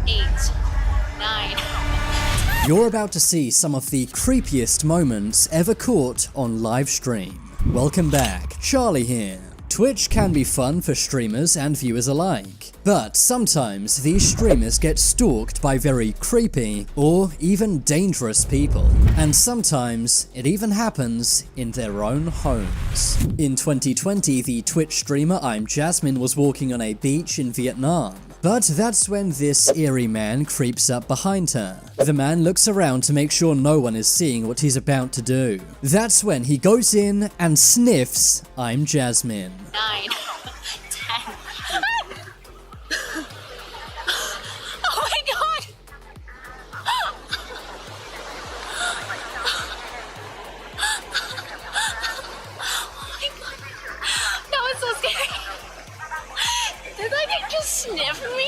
8, 9. You're about to see some of the creepiest moments ever caught on Livestream. Welcome back, Charlie here. Twitch can be fun for streamers and viewers alike, but sometimes these streamers get stalked by very creepy or even dangerous people, and sometimes it even happens in their own homes. In 2020, the Twitch streamer I'm Jasmine was walking on a beach in Vietnam, but that's when this eerie man creeps up behind her. The man looks around to make sure no one is seeing what he's about to do. That's when he goes in and sniffs I'm Jasmine. 9, 10. Oh my god! Oh my god. That was so scary. Did that guy just sniff me?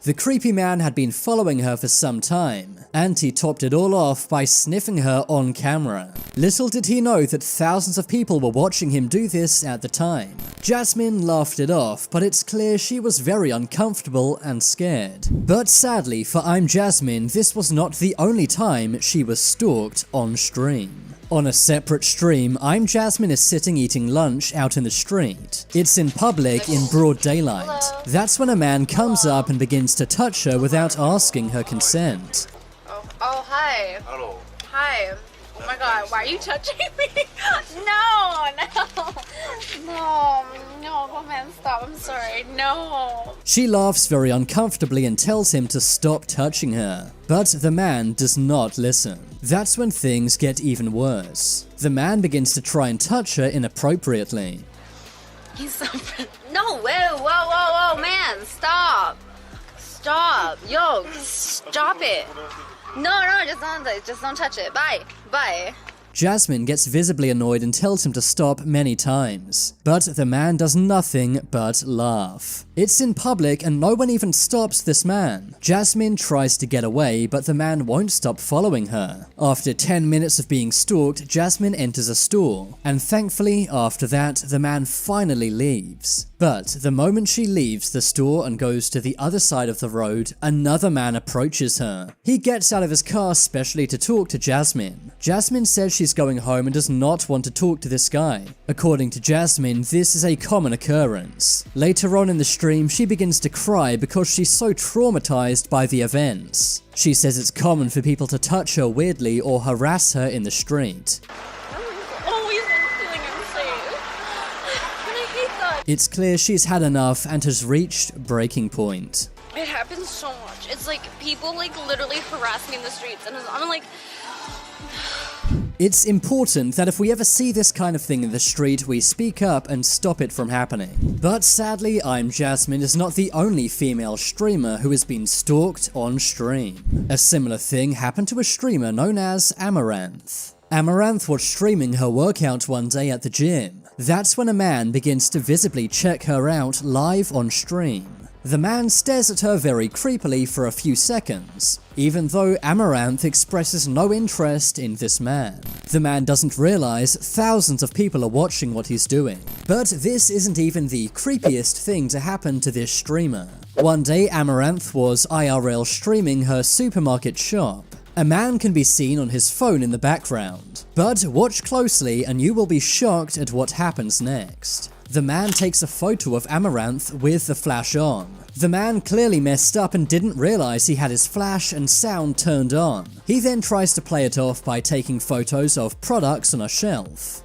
The creepy man had been following her for some time, and he topped it all off by sniffing her on camera. Little did he know that thousands of people were watching him do this at the time. Jasmine laughed it off, but it's clear she was very uncomfortable and scared. But sadly for I'm Jasmine, this was not the only time she was stalked on stream. On a separate stream, I'm Jasmine is sitting eating lunch out in the street. It's in public in broad daylight. Hello. That's when a man comes up and begins to touch her without asking her consent. Oh, hi. Hello. Hi. Oh my god, why are you touching me? No, come on, stop, I'm sorry, no. She laughs very uncomfortably and tells him to stop touching her. But the man does not listen. That's when things get even worse. The man begins to try and touch her inappropriately. He's so no, whoa, man, stop. Stop, yo, stop it. No, just don't touch it, bye. Jasmine gets visibly annoyed and tells him to stop many times, but the man does nothing but laugh. It's in public and no one even stops this man. Jasmine tries to get away, but the man won't stop following her. After 10 minutes of being stalked, Jasmine enters a store, and thankfully after that, the man finally leaves. But the moment she leaves the store and goes to the other side of the road, another man approaches her. He gets out of his car specially to talk to Jasmine. Jasmine says she's going home and does not want to talk to this guy. According to Jasmine, this is a common occurrence. Later on in the stream, she begins to cry because she's so traumatized by the events. She says it's common for people to touch her weirdly or harass her in the street. Always been feeling unsafe. And I hate that. It's clear she's had enough and has reached breaking point. It happens so much. It's like people like literally harass me in the streets and I'm like, It's important that if we ever see this kind of thing in the street, we speak up and stop it from happening. But sadly, I'm Jasmine is not the only female streamer who has been stalked on stream. A similar thing happened to a streamer known as Amaranth. Amaranth was streaming her workout one day at the gym. That's when a man begins to visibly check her out live on stream. The man stares at her very creepily for a few seconds, even though Amaranth expresses no interest in this man. The man doesn't realize thousands of people are watching what he's doing. But this isn't even the creepiest thing to happen to this streamer. One day, Amaranth was IRL streaming her supermarket shop. A man can be seen on his phone in the background. But watch closely and you will be shocked at what happens next. The man takes a photo of Amaranth with the flash on. The man clearly messed up and didn't realize he had his flash and sound turned on. He then tries to play it off by taking photos of products on a shelf.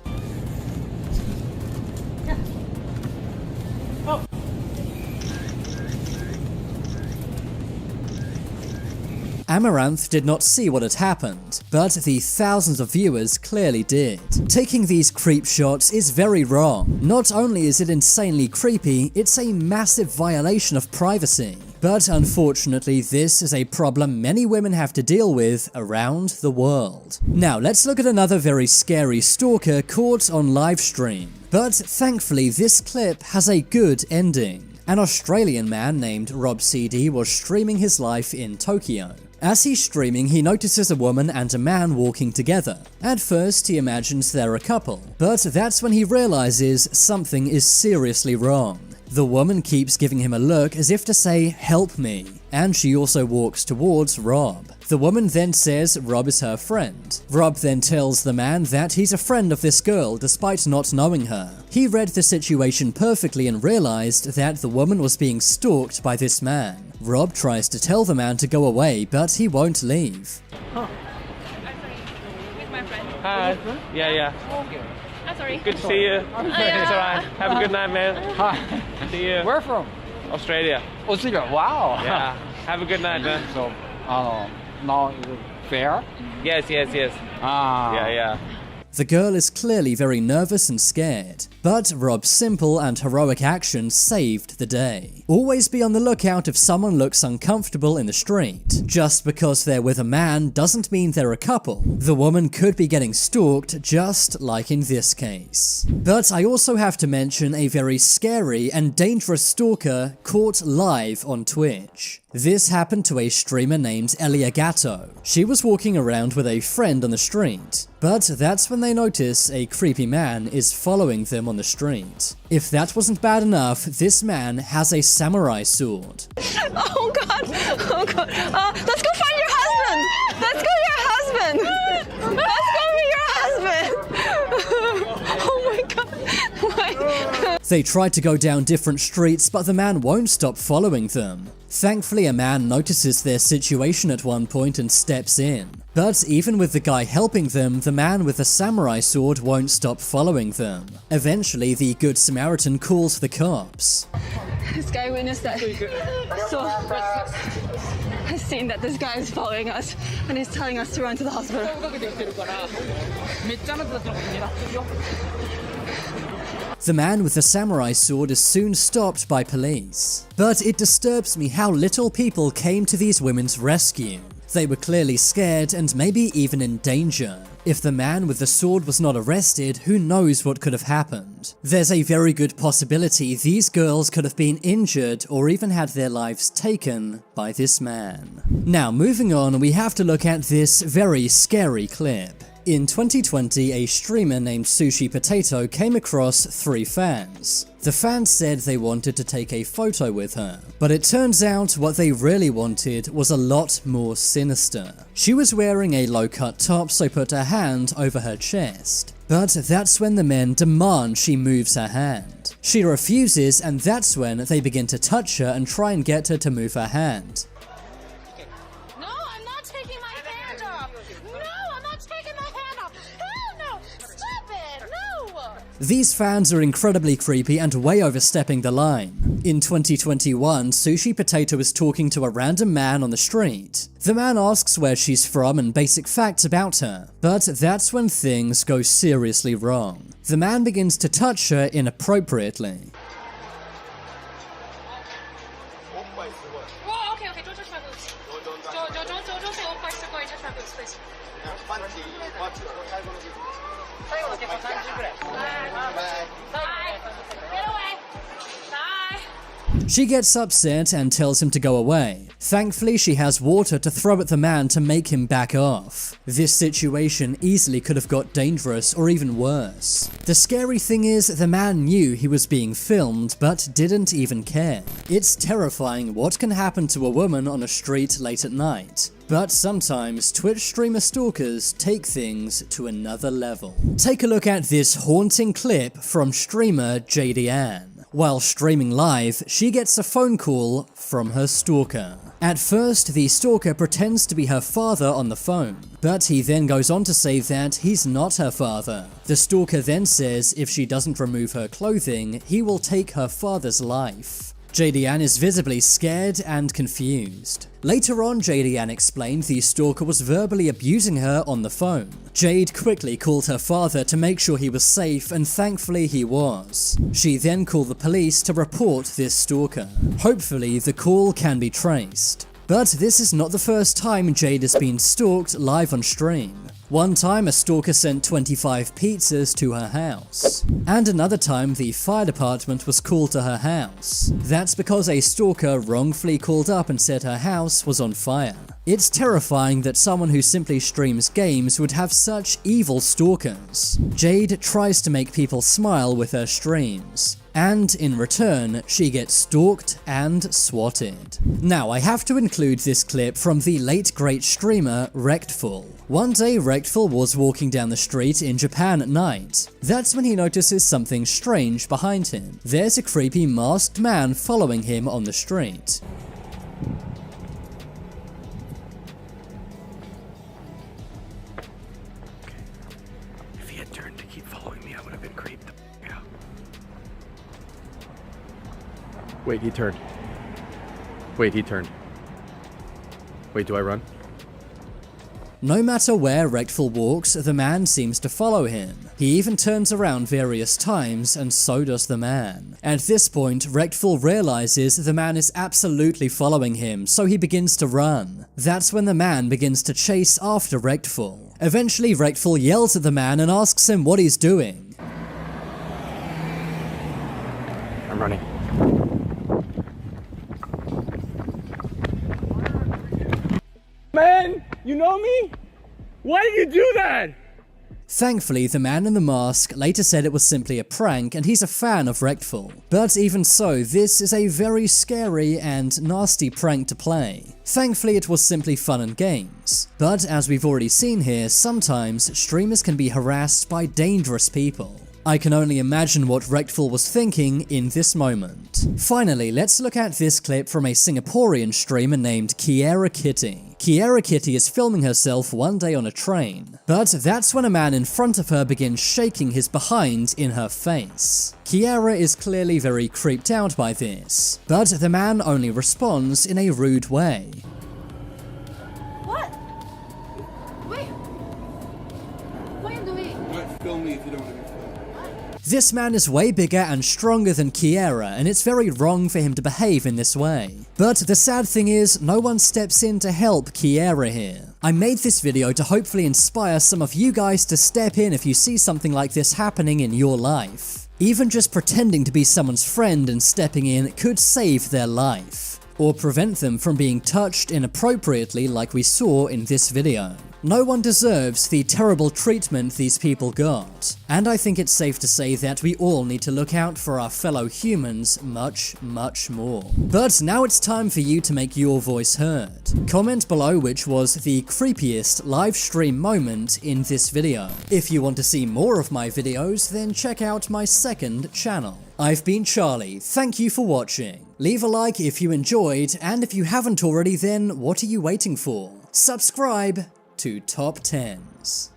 Amaranth did not see what had happened, but the thousands of viewers clearly did. Taking these creep shots is very wrong. Not only is it insanely creepy, it's a massive violation of privacy. But unfortunately, this is a problem many women have to deal with around the world. Now let's look at another very scary stalker caught on Livestream. But thankfully, this clip has a good ending. An Australian man named Rob CD was streaming his life in Tokyo. As he's streaming, he notices a woman and a man walking together. At first, he imagines they're a couple, but that's when he realizes something is seriously wrong. The woman keeps giving him a look as if to say, "Help me," and she also walks towards Rob. The woman then says Rob is her friend. Rob then tells the man that he's a friend of this girl despite not knowing her. He read the situation perfectly and realized that the woman was being stalked by this man. Rob tries to tell the man to go away, but he won't leave. I'm sorry. With my friend. Hi. Yeah. I'm sorry. Good to see you. It's alright. Have a good night, man. Hi. See you. Where from? Australia. Australia. Wow. Yeah. Have a good night, man. So, now is it fair? Yes. Yeah. The girl is clearly very nervous and scared, but Rob's simple and heroic actions saved the day. Always be on the lookout if someone looks uncomfortable in the street. Just because they're with a man doesn't mean they're a couple. The woman could be getting stalked just like in this case. But I also have to mention a very scary and dangerous stalker caught live on Twitch. This happened to a streamer named Eliagato. She was walking around with a friend on the street, but that's when they notice a creepy man is following them on the street. If that wasn't bad enough, this man has a samurai sword. Oh god. Let's go find your husband. Let's go your husband. Let's go with your husband. Oh my god. They try to go down different streets, but the man won't stop following them. Thankfully, a man notices their situation at one point and steps in. But even with the guy helping them, the man with the samurai sword won't stop following them. Eventually, the Good Samaritan calls the cops. This guy witnessed that. So has seen that this guy is following us and he's telling us to run to the hospital. The man with the samurai sword is soon stopped by police. But it disturbs me how little people came to these women's rescue. They were clearly scared and maybe even in danger. If the man with the sword was not arrested, who knows what could have happened. There's a very good possibility these girls could have been injured or even had their lives taken by this man. Now moving on, we have to look at this very scary clip. In 2020, a streamer named Sushi Potato came across 3 fans. The fans said they wanted to take a photo with her, but it turns out what they really wanted was a lot more sinister. She was wearing a low-cut top, so put her hand over her chest. But that's when the men demand she moves her hand. She refuses, and that's when they begin to touch her and try and get her to move her hand. These fans are incredibly creepy and way overstepping the line. In 2021, Sushi Potato is talking to a random man on the street. The man asks where she's from and basic facts about her, but that's when things go seriously wrong. The man begins to touch her inappropriately. She gets upset and tells him to go away. Thankfully, she has water to throw at the man to make him back off. This situation easily could have got dangerous or even worse. The scary thing is, the man knew he was being filmed but didn't even care. It's terrifying what can happen to a woman on a street late at night. But sometimes Twitch streamer stalkers take things to another level. Take a look at this haunting clip from streamer JDann. While streaming live, she gets a phone call from her stalker. At first, the stalker pretends to be her father on the phone, but he then goes on to say that he's not her father. The stalker then says if she doesn't remove her clothing, he will take her father's life. JDann is visibly scared and confused. Later on, JDann explained the stalker was verbally abusing her on the phone. Jade quickly called her father to make sure he was safe, and thankfully he was. She then called the police to report this stalker. Hopefully, the call can be traced. But this is not the first time Jade has been stalked live on stream. One time, a stalker sent 25 pizzas to her house. And another time, the fire department was called to her house. That's because a stalker wrongfully called up and said her house was on fire. It's terrifying that someone who simply streams games would have such evil stalkers. Jade tries to make people smile with her streams. and in return, she gets stalked and swatted. Now, I have to include this clip from the late great streamer Rectful. One day, Rectful was walking down the street in Japan at night. That's when he notices something strange behind him. There's a creepy masked man following him on the street. If he had turned to keep following me, I would have been creeped out. Wait, he turned. Wait, he turned. Wait, do I run? No matter where Rectful walks, the man seems to follow him. He even turns around various times, and so does the man. At this point, Rectful realizes the man is absolutely following him, so he begins to run. That's when the man begins to chase after Rectful. Eventually, Rectful yells at the man and asks him what he's doing. I'm running. Man, you know me? Why did you do that? Thankfully, the man in the mask later said it was simply a prank and he's a fan of Rectful. But even so, this is a very scary and nasty prank to play. Thankfully, it was simply fun and games. But as we've already seen here, sometimes streamers can be harassed by dangerous people. I can only imagine what Rectful was thinking in this moment. Finally, let's look at this clip from a Singaporean streamer named Kiera Kitty. Kiera Kitty is filming herself one day on a train, but that's when a man in front of her begins shaking his behind in her face. Kiera is clearly very creeped out by this, but the man only responds in a rude way. What? Wait. What are you doing? Don't film me if you don't want to be filmed. This man is way bigger and stronger than Kiera, and it's very wrong for him to behave in this way. But the sad thing is, no one steps in to help Kiera here. I made this video to hopefully inspire some of you guys to step in if you see something like this happening in your life. Even just pretending to be someone's friend and stepping in could save their life, or prevent them from being touched inappropriately like we saw in this video. No one deserves the terrible treatment these people got, and I think it's safe to say that we all need to look out for our fellow humans much, much more. But now it's time for you to make your voice heard. Comment below which was the creepiest live stream moment in this video. If you want to see more of my videos, then check out my second channel. I've been Charlie, thank you for watching. Leave a like if you enjoyed, and if you haven't already, then what are you waiting for? Subscribe to Top 10s.